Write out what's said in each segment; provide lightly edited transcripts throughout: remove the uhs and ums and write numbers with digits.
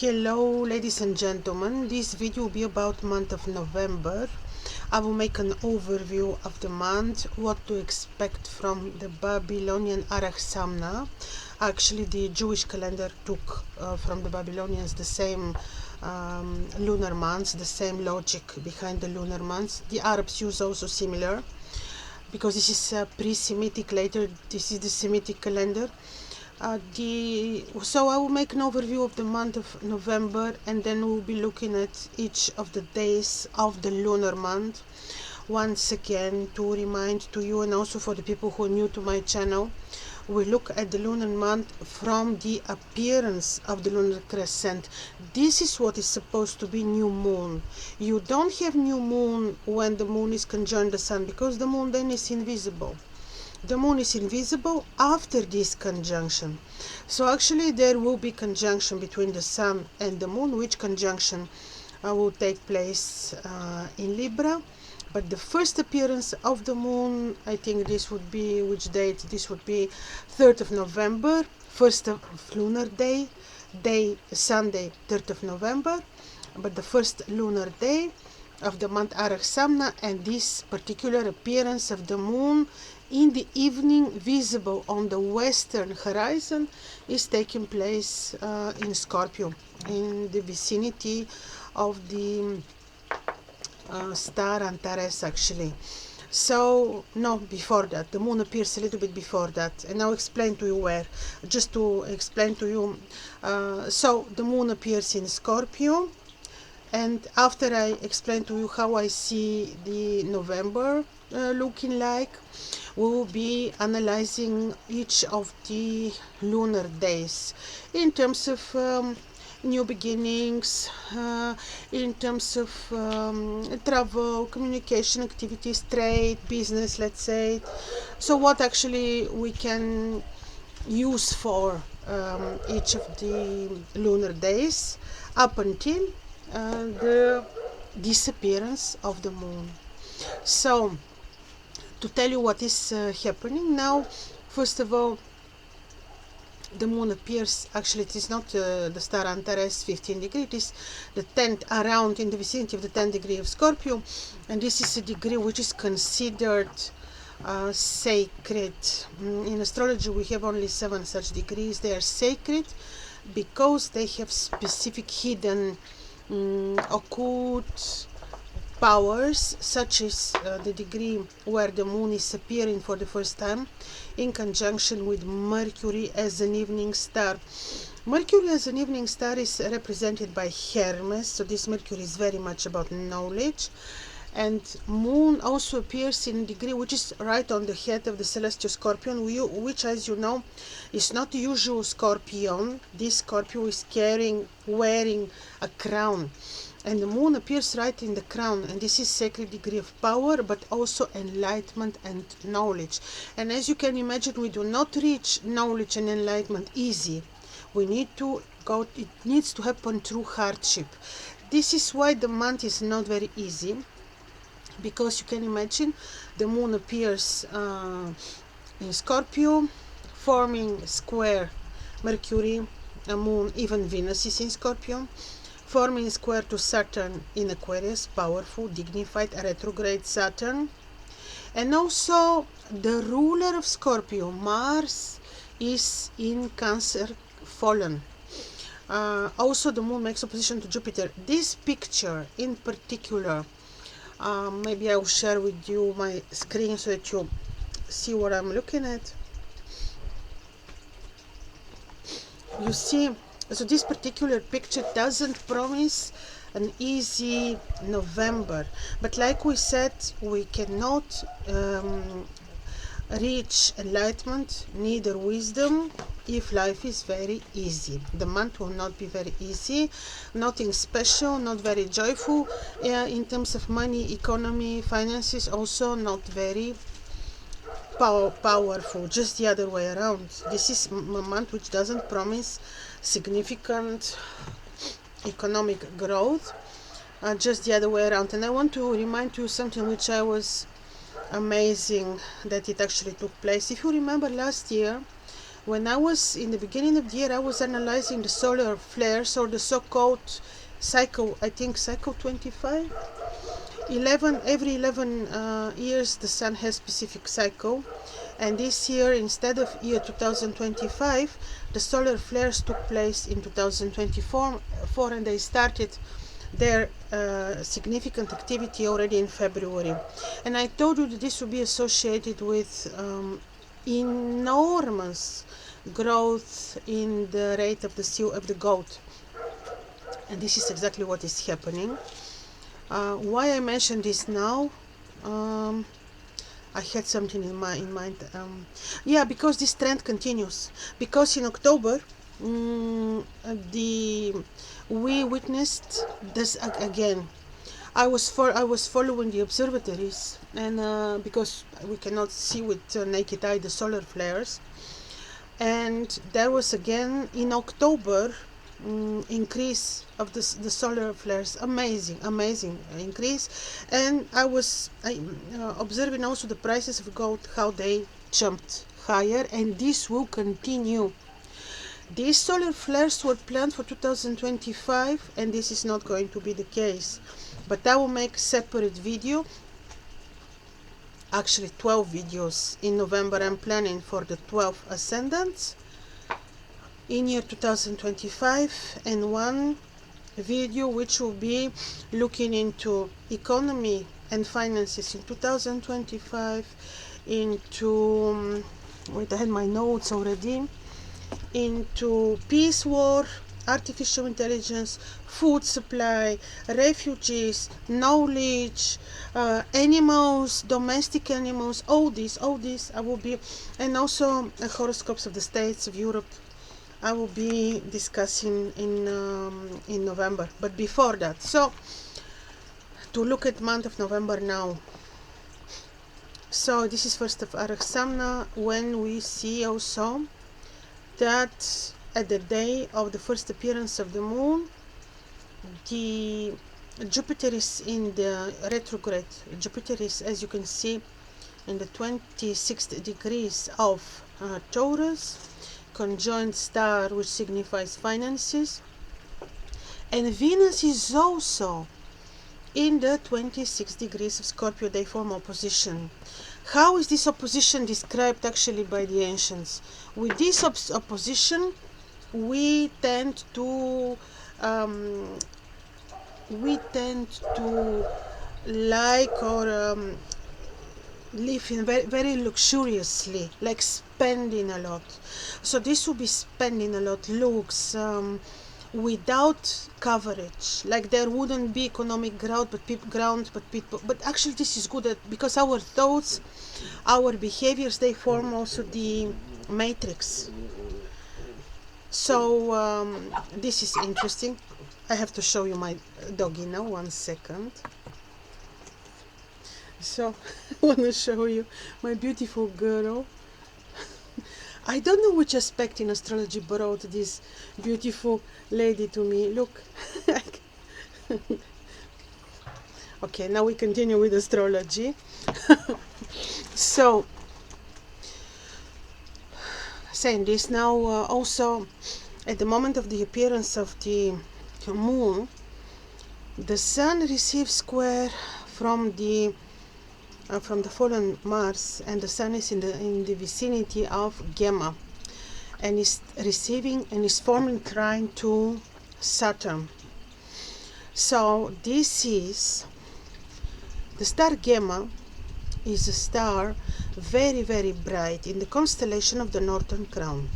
Hello ladies and gentlemen, this video will be about month of November. I will make an overview of the month, what to expect from the Babylonian Arach Samna. Actually the Jewish calendar took from the Babylonians the same lunar months, the same logic behind the lunar months. The Arabs use also similar, because this is pre-Semitic, later this is the Semitic calendar. So I will make an overview of the month of November, and then we'll be looking at each of the days of the lunar month. Once again, to remind to you and also for the people who are new to my channel, we look at the lunar month from the appearance of the lunar crescent. This is what is supposed to be new moon. You don't have new moon when the moon is conjunct the sun, because the moon then is invisible. The moon is invisible after this conjunction. So actually there will be conjunction between the sun and the moon, which conjunction will take place in Libra. But the first appearance of the moon, I think this would be, which date? This would be 3rd of November, first of lunar day, Sunday, 3rd of November. But the first lunar day of the month Arach Samna, and this particular appearance of the moon in the evening visible on the western horizon is taking place in Scorpio, in the vicinity of the star Antares actually. So no, before that, the moon appears a little bit before that, and I'll explain to you where. Just to explain to you, so the moon appears in Scorpio, and after I explain to you how I see the November looking like, we will be analyzing each of the lunar days in terms of new beginnings, in terms of travel, communication activities, trade, business, let's say. So what actually we can use for each of the lunar days up until the disappearance of the moon. So to tell you what is happening now, first of all, the moon appears, actually it is not the star Antares 15 degree, it is the 10th, around in the vicinity of the 10th degree of Scorpio, and this is a degree which is considered sacred. In astrology we have only 7 such degrees. They are sacred because they have specific hidden occult powers, such as the degree where the moon is appearing for the first time in conjunction with Mercury as an evening star. Mercury as an evening star is represented by Hermes, so this Mercury is very much about knowledge. And moon also appears in a degree which is right on the head of the celestial scorpion, which, as you know, is not the usual scorpion. This scorpion is wearing a crown, and the moon appears right in the crown, and this is sacred degree of power, but also enlightenment and knowledge. And as you can imagine, we do not reach knowledge and enlightenment easy. We need to go, it needs to happen through hardship. This is why the month is not very easy, because you can imagine the moon appears in Scorpio, forming square Mercury, a moon, even Venus is in Scorpio, forming square to Saturn in Aquarius, powerful, dignified, retrograde Saturn. And also the ruler of Scorpio, Mars, is in Cancer, fallen. Also the moon makes opposition to Jupiter. This picture in particular, maybe I will share with you my screen so that you see what I'm looking at. You see, so this particular picture doesn't promise an easy November, but like we said, we cannot reach enlightenment, neither wisdom, if life is very easy. The month will not be very easy, nothing special, not very joyful. In terms of money, economy, finances, also not very powerful, just the other way around. This is a month which doesn't promise significant economic growth, just the other way around. And I want to remind you something which I was amazing that it actually took place. If you remember last year, When I was in the beginning of the year, I was analyzing the solar flares, or the so-called cycle, I think cycle 25. 11 every 11 years the sun has specific cycle, and this year, instead of year 2025, the solar flares took place in 2024, and they started their significant activity already in February. And I told you that this will be associated with enormous growth in the rate of the gold, and this is exactly what is happening. Why I mention this now? I had something in mind. Yeah, because this trend continues. Because in October, we witnessed this again. I was following the observatories, and because we cannot see with naked eye the solar flares, and there was again in October increase of the solar flares. Amazing increase. And I was observing also the prices of gold, how they jumped higher, and this will continue. These solar flares were planned for 2025, and this is not going to be the case, but I will make a separate video, actually 12 videos in November. I'm planning for the 12 ascendants in year 2025, and one video which will be looking into economy and finances in 2025, into wait, I had my notes already, into peace, war, artificial intelligence, food supply, refugees, knowledge, animals, domestic animals, all this I will be, and also horoscopes of the states of Europe I will be discussing in November. But before that, so to look at month of November now. So this is first of Arasamna, when we see also that at the day of the first appearance of the moon, the Jupiter is in the retrograde. Jupiter is, as you can see, in the 26th degrees of Taurus, conjoined star, which signifies finances, and Venus is also in the 26 degrees of Scorpio. They form opposition. How is this opposition described actually by the ancients? With this opposition, we tend to like, or live in very luxuriously, like spending a lot. So this will be spending a lot, looks, without coverage, like there wouldn't be economic growth, but actually this is good because our thoughts, our behaviors, they form also the matrix. So this is interesting. I have to show you my doggy now, 1 second. So I want to show you my beautiful girl. I don't know which aspect in astrology brought this beautiful lady to me. Look. Okay, now we continue with astrology. So, saying this now, also at the moment of the appearance of the moon, the sun receives square from the fallen Mars, and the sun is in the vicinity of Gemma, and is receiving and is forming trine to Saturn. So this is the star Gemma, is a star very bright in the constellation of the Northern Crown.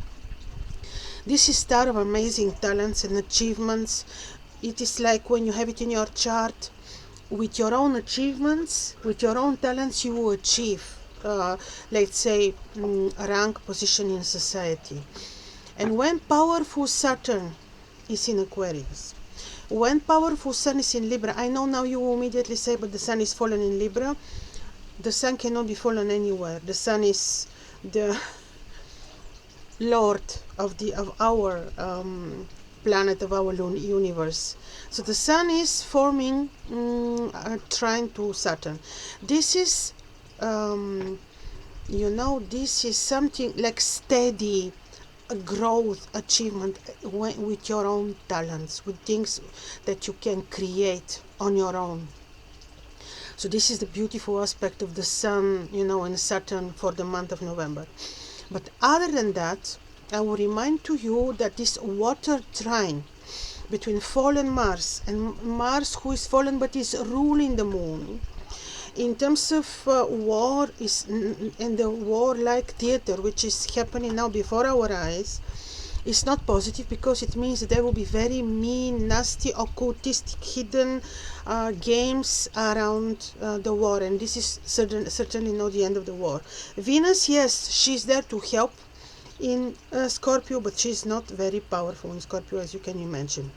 This is star of amazing talents and achievements. It is like when you have it in your chart, with your own achievements, with your own talents, you will achieve, let's say, a rank position in society. And when powerful Saturn is in Aquarius, when powerful Sun is in Libra, I know now you will immediately say, but the Sun is fallen in Libra. The Sun cannot be fallen anywhere. The Sun is the Lord of our planet, of our universe. So the Sun is forming a trine to Saturn. This is, this is something like steady, a growth, achievement with your own talents, with things that you can create on your own. So this is the beautiful aspect of the Sun, and Saturn for the month of November. But other than that, I will remind to you that this water trine between fallen Mars and Mars, who is fallen but is ruling the moon, in terms of war is and the war-like theater which is happening now before our eyes, is not positive, because it means that there will be very mean, nasty, occultistic, hidden games around the war, and this is certainly not the end of the war. Venus, yes, she's there to help in Scorpio, but she's not very powerful in Scorpio, as you can imagine.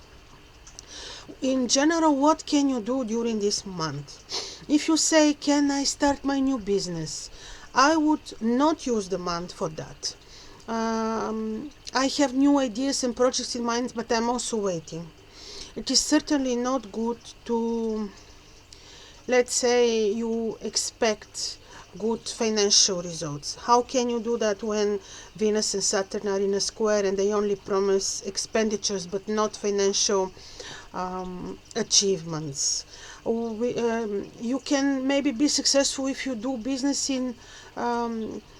In general, what can you do during this month? If you say, can I start my new business? I would not use the month for that. I have new ideas and projects in mind, but I'm also waiting. It is certainly not good to, let's say, you expect good financial results. How can you do that when Venus and Saturn are in a square and they only promise expenditures but not financial achievements? You can maybe be successful if you do business in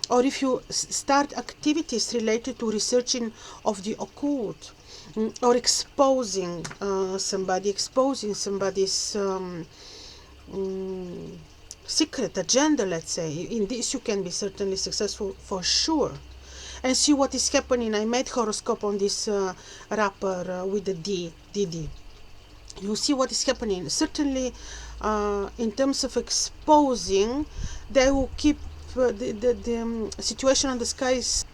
or if you start activities related to researching of the occult, or exposing somebody's secret agenda, let's say. In this you can be certainly successful for sure. And see what is happening. I made horoscope on this rapper with the Didi. You see what is happening. Certainly in terms of exposing, they will keep the situation on the skies.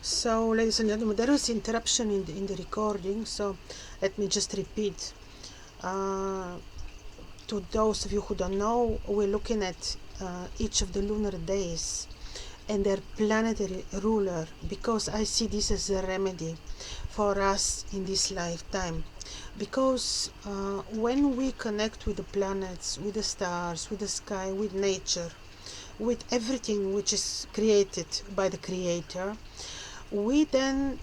So, ladies and gentlemen, there is interruption in the recording, so let me just repeat. To those of you who don't know, we're looking at each of the lunar days and their planetary ruler, because I see this as a remedy for us in this lifetime. Because when we connect with the planets, with the stars, with the sky, with nature, with everything which is created by the Creator, we then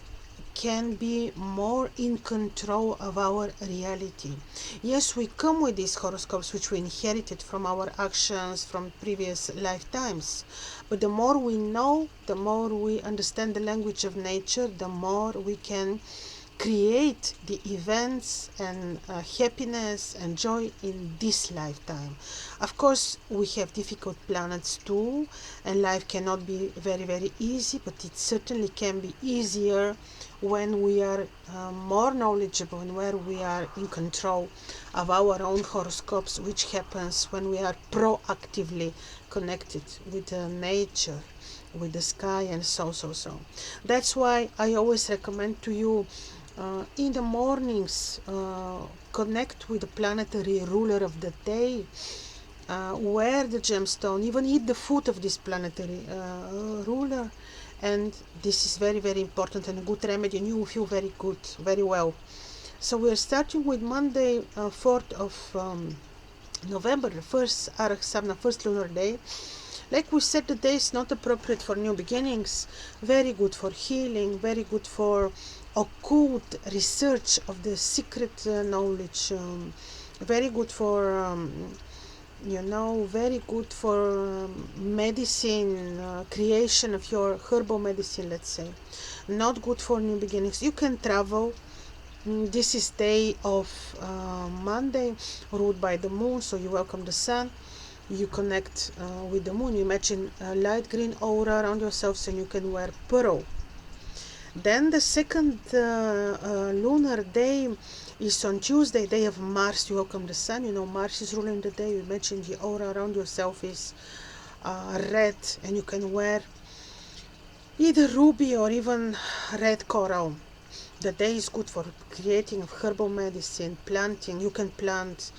can be more in control of our reality. Yes, we come with these horoscopes which we inherited from our actions from previous lifetimes, but the more we know, the more we understand the language of nature, the more we can create the events and happiness and joy in this lifetime. Of course, we have difficult planets too, and life cannot be very, very easy, but it certainly can be easier when we are more knowledgeable and where we are in control of our own horoscopes, which happens when we are proactively connected with nature, with the sky, and so. That's why I always recommend to you, in the mornings, connect with the planetary ruler of the day, wear the gemstone, even eat the food of this planetary ruler, and this is very, very important and a good remedy, and you will feel very good, very well. So we are starting with Monday, 4th of November, the first Araksabna, first lunar day. Like we said, the day is not appropriate for new beginnings, very good for healing, very good for occult research of the secret knowledge, very good for very good for medicine, creation of your herbal medicine, let's say. Not good for new beginnings. You can travel. This is day of Monday, ruled by the moon, so you welcome the sun. You connect with the moon. You imagine a light green aura around yourselves, and you can wear pearl. Then the second lunar day is on Tuesday, day of Mars. You welcome the sun. Mars is ruling the day. You imagine the aura around yourself is red, and you can wear either ruby or even red coral. The day is good for creating herbal medicine, planting. You can plant,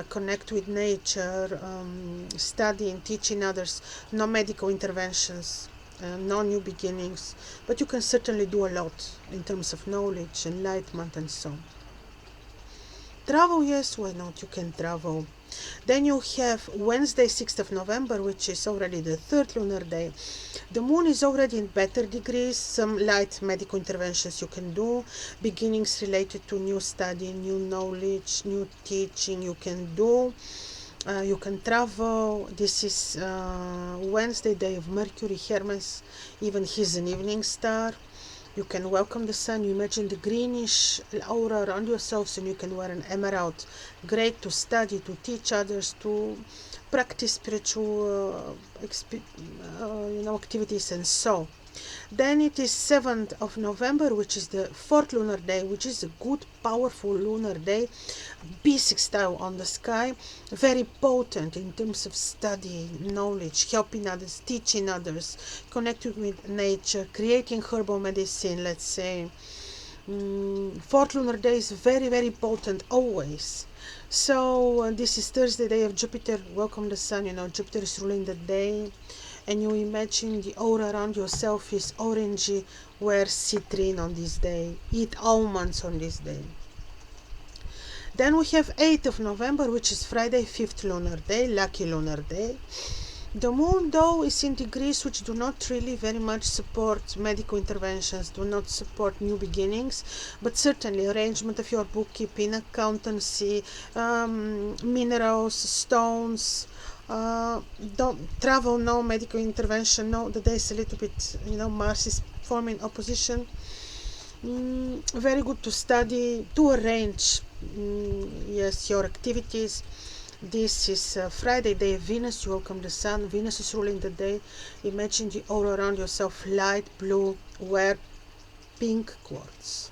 connect with nature, studying, teaching others. No medical interventions. No new beginnings, but you can certainly do a lot in terms of knowledge, enlightenment, and so on. Travel, yes, why not? You can travel. Then you have Wednesday, 6th of November, which is already the third lunar day. The moon is already in better degrees, some light medical interventions you can do, beginnings related to new study, new knowledge, new teaching you can do. You can travel. This is Wednesday, day of Mercury, Hermes, even he's an evening star. You can welcome the sun. You imagine the greenish aura around yourselves, and you can wear an emerald. Great to study, to teach others, to practice spiritual activities and so. Then it is 7th of November, which is the fourth lunar day, which is a good, powerful lunar day. B6 on the sky, very potent in terms of study, knowledge, helping others, teaching others, connecting with nature, creating herbal medicine, let's say. Fourth lunar day is very, very potent always. So this is Thursday, day of Jupiter. Welcome the sun. Jupiter is ruling the day, and you imagine the aura around yourself is orangey. Wear citrine on this day. Eat almonds on this day. Then we have 8th of November, which is Friday, 5th lunar day, lucky lunar day. The moon, though, is in degrees which do not really very much support medical interventions, do not support new beginnings, but certainly arrangement of your bookkeeping, accountancy, minerals, stones, don't travel, no medical intervention, no. The day is a little bit, Mars is forming opposition. Very good to study, to arrange, yes, your activities. This is Friday, day of Venus. You welcome the sun. Venus is ruling the day. Imagine the aura around yourself, light blue. Wear pink quartz.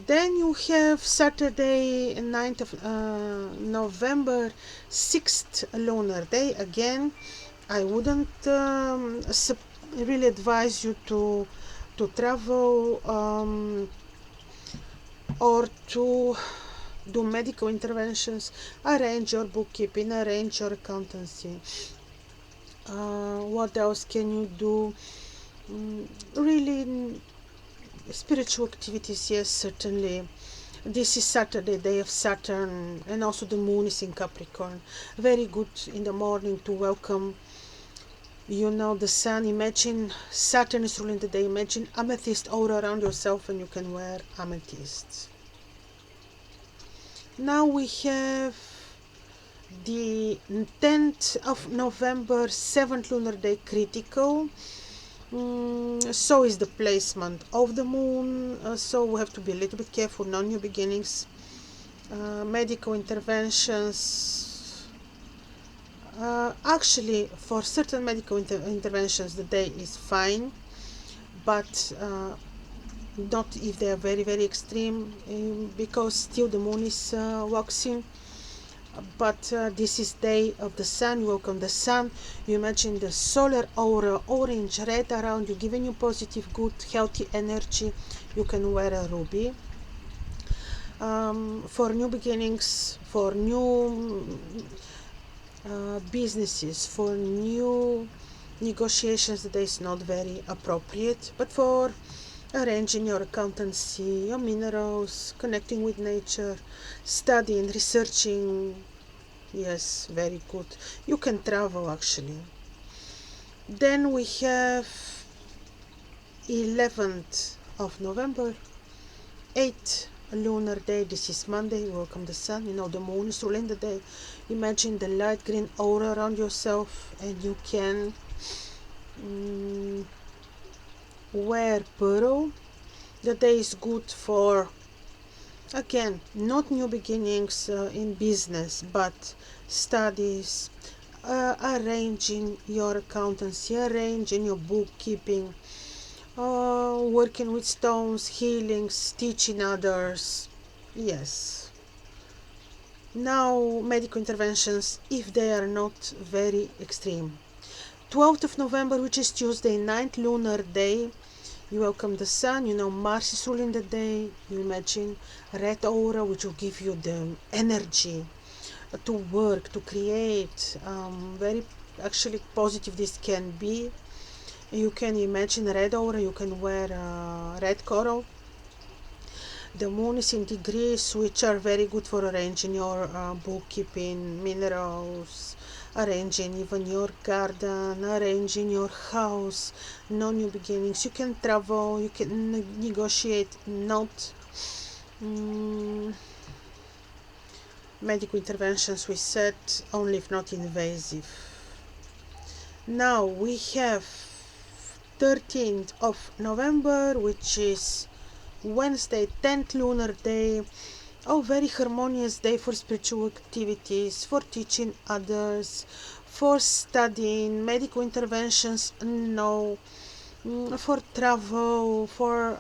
Then you have Saturday, 9th of November, 6th lunar day. Again, I wouldn't really advise you to travel or to do medical interventions. Arrange your bookkeeping, arrange your accountancy. What else can you do? Really, spiritual activities, yes, certainly. This is Saturday, day of Saturn, and also the moon is in Capricorn. Very good in the morning to welcome the sun. Imagine Saturn is ruling the day. Imagine amethyst aura around yourself, and you can wear amethysts. Now we have the 10th of November, 7th lunar day, critical. So is the placement of the moon, so we have to be a little bit careful. No new beginnings, medical interventions. Actually, for certain medical interventions the day is fine, but not if they are very, very extreme, because still the moon is waxing. But this is day of the sun. You welcome the sun. You imagine the solar aura, orange, red around you, giving you positive, good, healthy energy. You can wear a ruby. For new beginnings, for new businesses, for new negotiations, the day is not very appropriate. But for arranging your accountancy, your minerals, connecting with nature, studying, researching, yes, very good. You can travel actually. Then we have 11th of November, 8th lunar day. This is Monday. Welcome the sun. The moon is ruling the day. Imagine the light green aura around yourself, and you can wear pearl. The day is good for, again, not new beginnings in business, but studies, arranging your accountancy, arranging your bookkeeping, working with stones, healings, teaching others. Yes. Now, medical interventions, if they are not very extreme. 12th of November, which is Tuesday, 9th lunar day. You welcome the sun. Mars is ruling the day. You imagine red aura, which will give you the energy to work, to create. Very actually positive this can be. You can imagine red aura. You can wear red coral. The moon is in degrees which are very good for arranging your bookkeeping, minerals, arranging even your garden, arranging your house, no new beginnings. You can travel, you can negotiate, not medical interventions, we said, only if not invasive. Now we have 13th of November, which is Wednesday, 10th lunar day. Oh, very harmonious day for spiritual activities, for teaching others, for studying, medical interventions, no, for travel, for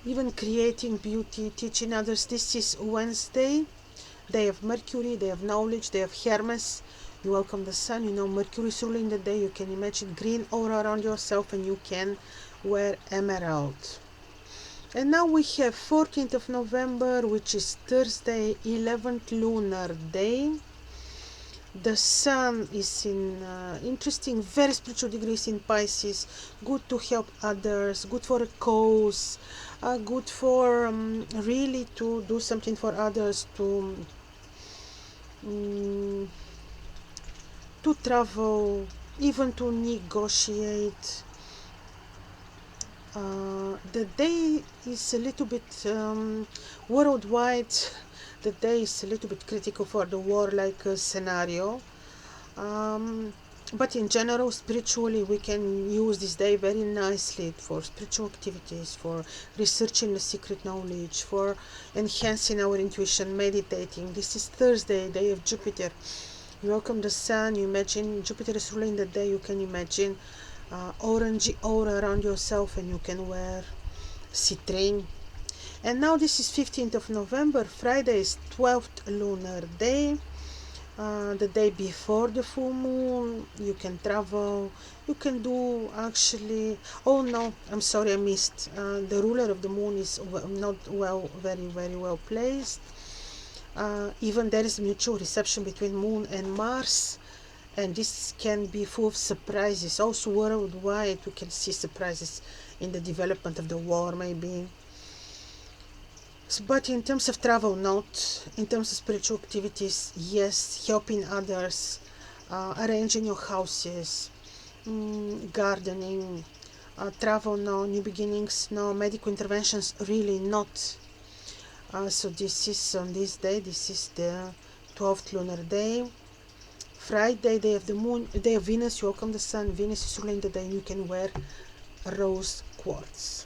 even creating beauty, teaching others. This is Wednesday, day of Mercury, day of knowledge, day of Hermes. You welcome the sun. You know Mercury is ruling the day. You can imagine green aura around yourself, and you can wear emerald. And now we have 14th of November, which is Thursday, 11th lunar day. The sun is in interesting, very spiritual degrees in Pisces. Good to help others, good for a cause, good for really to do something for others, to travel, even to negotiate. The day is a little bit worldwide. The day is a little bit critical for the war-like scenario. But in general, spiritually, we can use this day very nicely for spiritual activities, for researching the secret knowledge, for enhancing our intuition, meditating. This is Thursday, day of Jupiter. You welcome the sun. You imagine Jupiter is ruling the day. You can imagine orangey aura around yourself, and you can wear citrine. And now this is 15th of November. Friday is 12th lunar day. The day before the full moon. You can travel, you can do actually, oh no, I'm sorry, I missed, the ruler of the moon is not very well placed. Even there is mutual reception between moon and Mars, and this can be full of surprises. Also worldwide we can see surprises in the development of the war, maybe. But in terms of travel, not. In terms of spiritual activities, yes. Helping others, arranging your houses, gardening, travel, no. New beginnings, no. Medical interventions, really not. So this is on this day. This is the 12th lunar day. Friday, day of the moon, day of Venus. You welcome the sun. Venus is ruling the day, and you can wear rose quartz.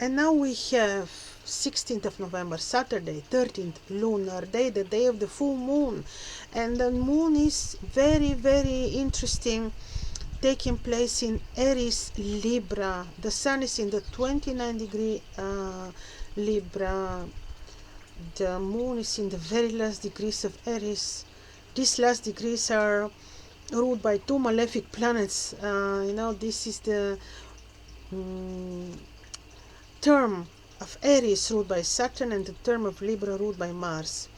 And now we have 16th of November, Saturday, 13th lunar day, the day of the full moon. And the moon is very interesting, taking place in Aries, Libra. The sun is in the 29 degree Libra. The moon is in the very last degrees of Aries. These last degrees are ruled by two malefic planets. This is the term of Aries ruled by Saturn, and the term of Libra ruled by Mars.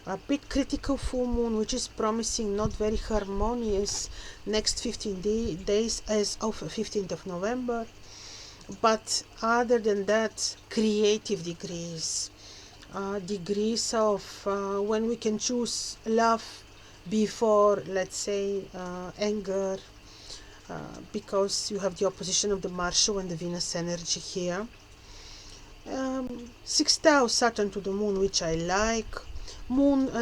A bit critical full moon, which is promising not very harmonious next 15 days as of 15th of November. But other than that, creative degrees, degrees of when we can choose love before, let's say, anger, because you have the opposition of the Martial and the Venus energy here. Sextile Saturn to the moon, which I like.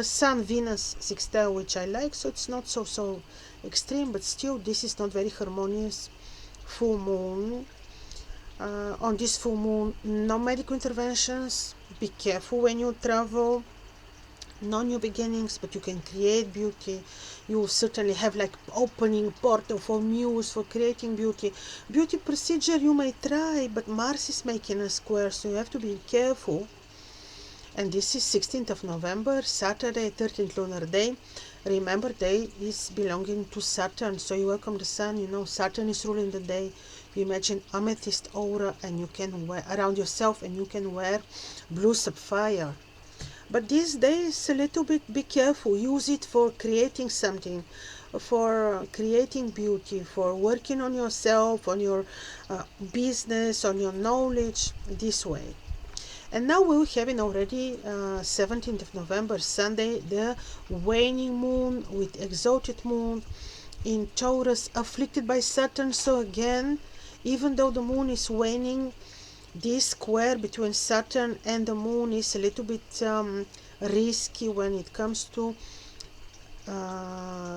Sun Venus sextile, which I like. So it's not so extreme, but still this is not very harmonious full moon. On this full moon, no medical interventions. Be careful when you travel. No new beginnings, but you can create beauty. You will certainly have like opening portal for muse, for creating beauty. Beauty procedure you may try, but Mars is making a square, so you have to be careful. And this is 16th of November, Saturday, 13th lunar day. Remember, day is belonging to Saturn, so you welcome the sun. Saturn is ruling the day. You imagine amethyst aura, and you can wear around yourself, and you can wear blue sapphire. But these days, a little bit, be careful. Use it for creating something, for creating beauty, for working on yourself, on your business, on your knowledge, this way. And now we're having already 17th of November, Sunday, the waning moon with exalted moon in Taurus, afflicted by Saturn. So again, even though the moon is waning, this square between Saturn and the moon is a little bit risky when it comes to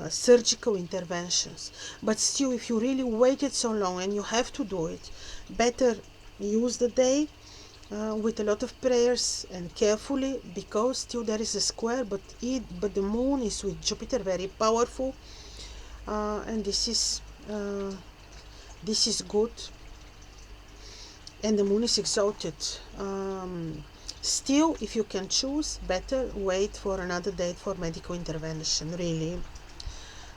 surgical interventions. But still, if you really waited so long and you have to do it, better use the day with a lot of prayers and carefully, because still there is a square, but the moon is with Jupiter, very powerful, and this is good, and the moon is exalted. Still, if you can choose, better wait for another date for medical intervention, really.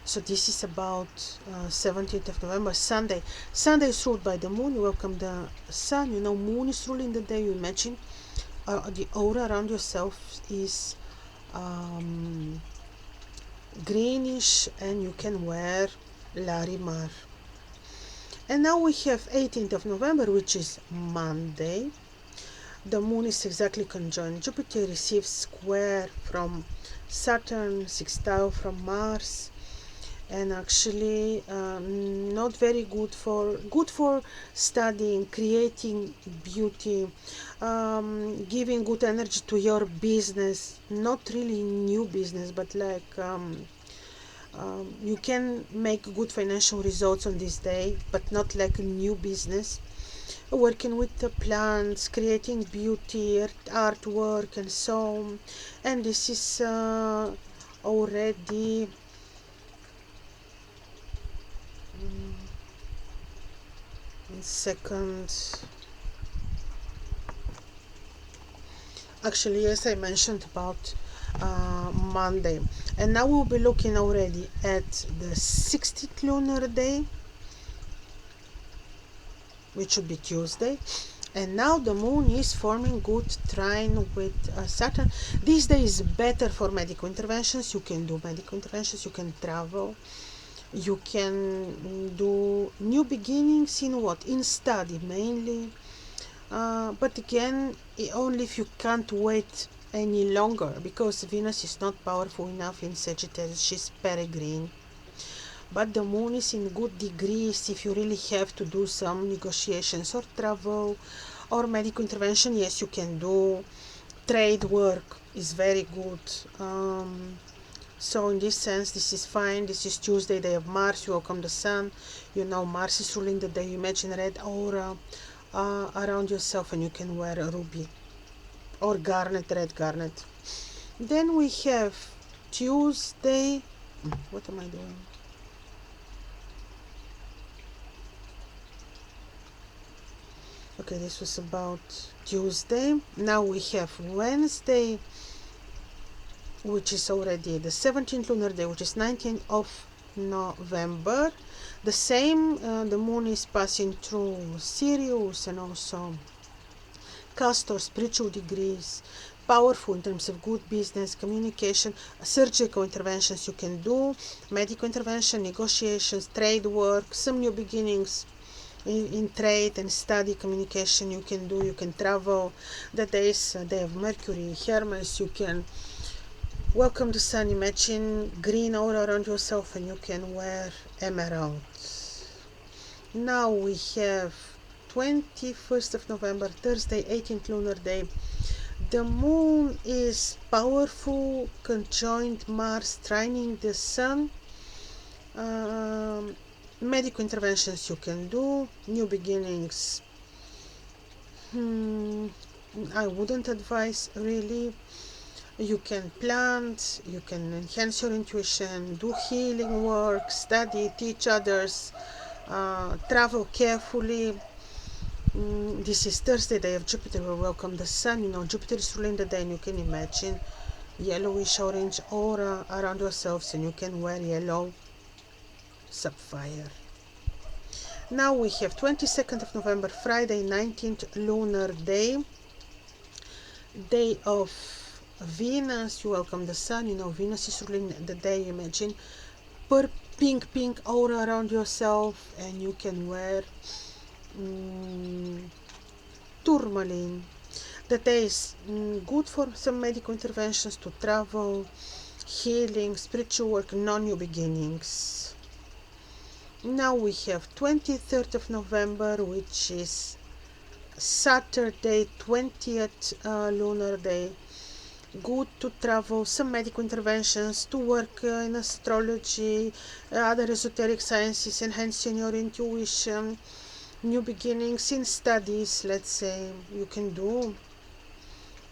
So this is about 17th of November, Sunday. Sunday is ruled by the moon. You welcome the sun. You know, moon is ruling the day. You imagine the aura around yourself is greenish, and you can wear Larimar. And now we have 18th of November, which is Monday. The moon is exactly conjoined. Jupiter receives square from Saturn, sextile from Mars, and actually not very good for studying, creating beauty, giving good energy to your business. Not really new business, but like you can make good financial results on this day, but not like a new business. Working with the plants, creating beauty, artwork, and so on. And this is already second. Actually, yes, I mentioned about Monday, and now we'll be looking already at the 60th lunar day, which would be Tuesday. And now the moon is forming good trine with Saturn. This day is better for medical interventions. You can do medical interventions, you can travel, you can do new beginnings in what? In study mainly. But again, only if you can't wait any longer, because Venus is not powerful enough in Sagittarius. She's peregrine. But the moon is in good degrees if you really have to do some negotiations or travel or medical intervention. Yes, you can do. Trade work is very good. So in this sense, this is fine. This is Tuesday, day of Mars. You welcome the sun. You know Mars is ruling the day. You imagine red aura around yourself, and you can wear a ruby or garnet, red garnet. Then we have Tuesday. What am I doing? Okay, this was about Tuesday. Now we have Wednesday, which is already the 17th lunar day, which is 19th of November. The same, the moon is passing through Sirius and also Castor, spiritual degrees, powerful in terms of good business, communication, surgical interventions you can do, medical intervention, negotiations, trade work, some new beginnings in trade and study, communication you can do. You can travel. The days, day of Mercury, Hermes, you can welcome the sun. Imagine green all around yourself, and you can wear emeralds. Now we have 21st of November, Thursday, 18th lunar day. The moon is powerful, conjoined Mars, trining the sun. Medical interventions you can do, new beginnings. I wouldn't advise really. You can plant, you can enhance your intuition, do healing work, study, teach others, travel carefully. This is Thursday, day of Jupiter. We welcome the sun. You know, Jupiter is ruling the day, and you can imagine yellowish orange aura around yourselves, and you can wear yellow sapphire. Now we have 22nd of November, Friday, 19th lunar day, day of Venus. You welcome the sun. You know, Venus is ruling the day. Imagine pink aura around yourself, and you can wear tourmaline. The day is good for some medical interventions, to travel, healing, spiritual work, non-new beginnings. Now we have 23rd of November, which is Saturday, 20th lunar day. Good to travel, some medical interventions, to work in astrology, other esoteric sciences, enhancing your intuition, new beginnings in studies, let's say, you can do.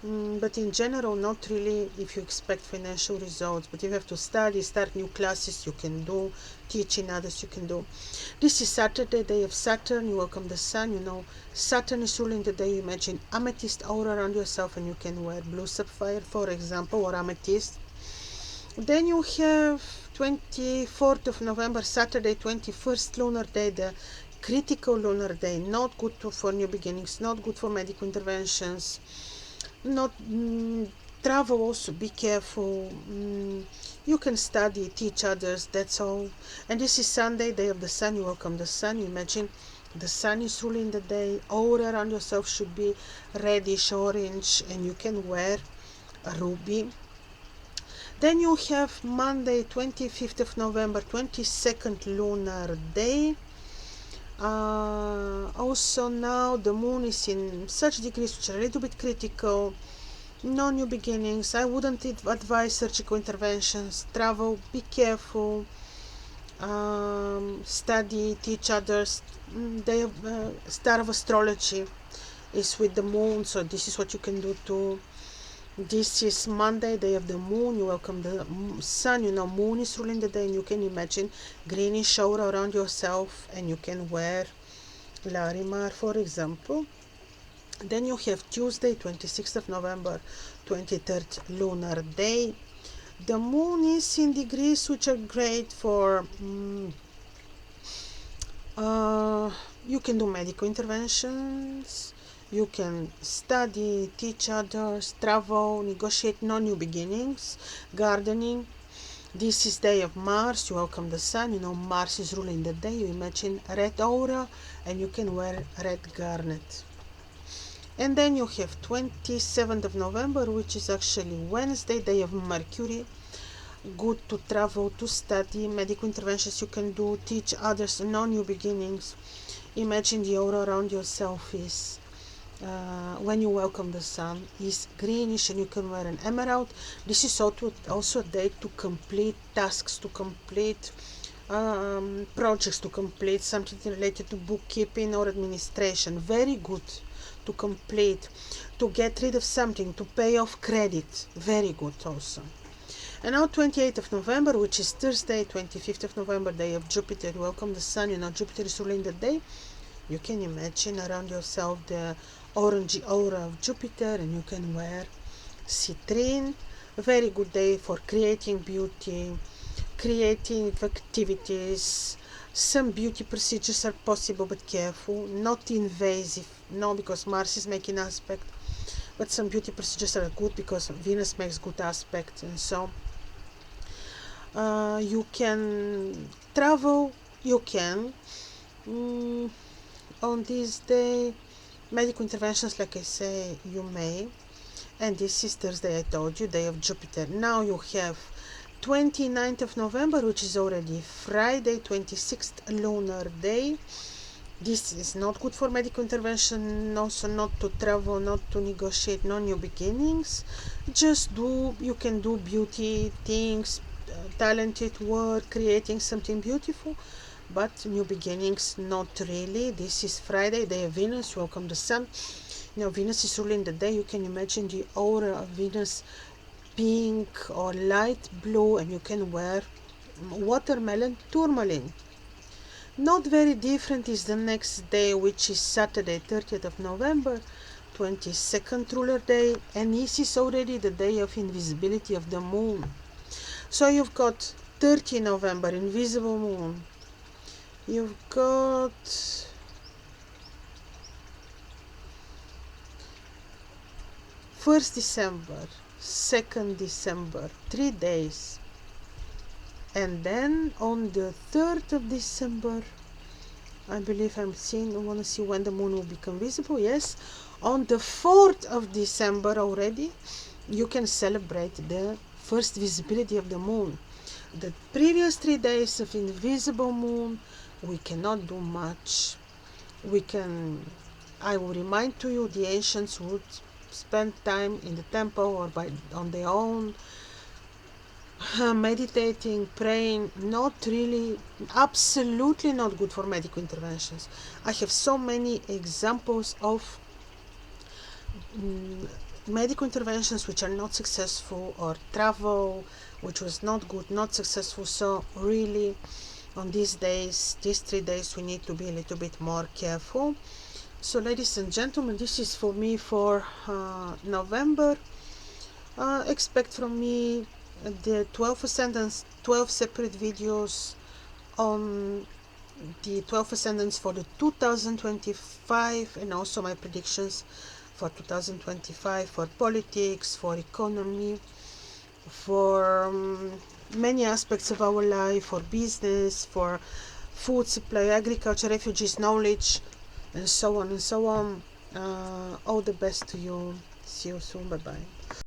But in general, not really if you expect financial results. But if you have to study, start new classes, you can do. Teaching others, you can do. This is Saturday, day of Saturn. You welcome the sun. You know, Saturn is ruling the day. You imagine amethyst aura around yourself, and you can wear blue sapphire, for example, or amethyst. Then you have 24th of November, Saturday, 21st lunar day, the critical lunar day. Not good for new beginnings, not good for medical interventions. Not travel also, be careful. You can study, teach others, that's all. And this is Sunday, day of the sun. You welcome the sun. You imagine the sun is ruling the day. Aura around yourself should be reddish orange, and you can wear a ruby. Then you have Monday, 25th of November, 22nd lunar day. Also now the moon is in such degrees which are a little bit critical. No new beginnings. I wouldn't advise surgical interventions. Travel, be careful. Study, teach others. The star of astrology is with the moon, so this is what you can do too. This is Monday, day of the moon. You welcome the sun. You know, moon is ruling the day, and you can imagine greenish aura around yourself, and you can wear Larimar, for example. Then you have Tuesday, 26th of November, 23rd lunar day. The moon is in degrees which are great for you can do medical interventions, you can study, teach others, travel, negotiate non-new beginnings, gardening. This is day of Mars. You welcome the sun. You know, Mars is ruling the day. You imagine red aura, and you can wear red garnet. And then you have 27th of November, which is actually Wednesday, day of Mercury. Good to travel, to study, medical interventions you can do, teach others, non-new beginnings. Imagine the aura around yourself is, when you welcome the sun, is greenish, and you can wear an emerald. This is also a day to complete tasks, to complete projects, to complete something related to bookkeeping or administration. Very good to complete, to get rid of something, to pay off credit. Very good also. And now 28th of November, which is Thursday, 25th of November, day of Jupiter. Welcome the sun. You know, Jupiter is ruling the day. You can imagine around yourself the orangey aura of Jupiter, and you can wear citrine. A very good day for creating beauty, creative activities. Some beauty procedures are possible, but careful, not invasive. No, because Mars is making aspect. But some beauty procedures are good because Venus makes good aspect, and so you can travel. You can on this day, medical interventions, like I say, you may. And this is Thursday, I told you, day of Jupiter. Now you have 29th of November, which is already Friday, 26th lunar day. This is not good for medical intervention, also not to travel, not to negotiate, no new beginnings. Just do, you can do beauty things, talented work, creating something beautiful, but new beginnings, not really. This is Friday, day of Venus. Welcome the sun. Now Venus is ruling the day. You can imagine the aura of Venus pink or light blue, and you can wear watermelon tourmaline. Not very different is the next day, which is Saturday, 30th of November, 22nd ruler day, and this is already the day of invisibility of the moon. So you've got 30 November, invisible moon. You've got 1st December, 2nd December, 3 days. And then on the 3rd of December, I believe I want to see when the moon will become visible. Yes, on the 4th of December already, you can celebrate the first visibility of the moon. The previous 3 days of invisible moon, we cannot do much. I will remind to you, the ancients would spend time in the temple or on their own, meditating, praying. Not really, absolutely not good for medical interventions. I have so many examples of medical interventions which are not successful, or travel which was not good, not successful. So really, on these 3 days, we need to be a little bit more careful. So ladies and gentlemen, this is for me for November. Expect from me the 12 ascendants, 12 separate videos on the 12 ascendants for the 2025, and also my predictions for 2025 for politics, for economy, for many aspects of our life, for business, for food supply, agriculture, refugees, knowledge, and so on and so on. All the best to you. See you soon. Bye bye.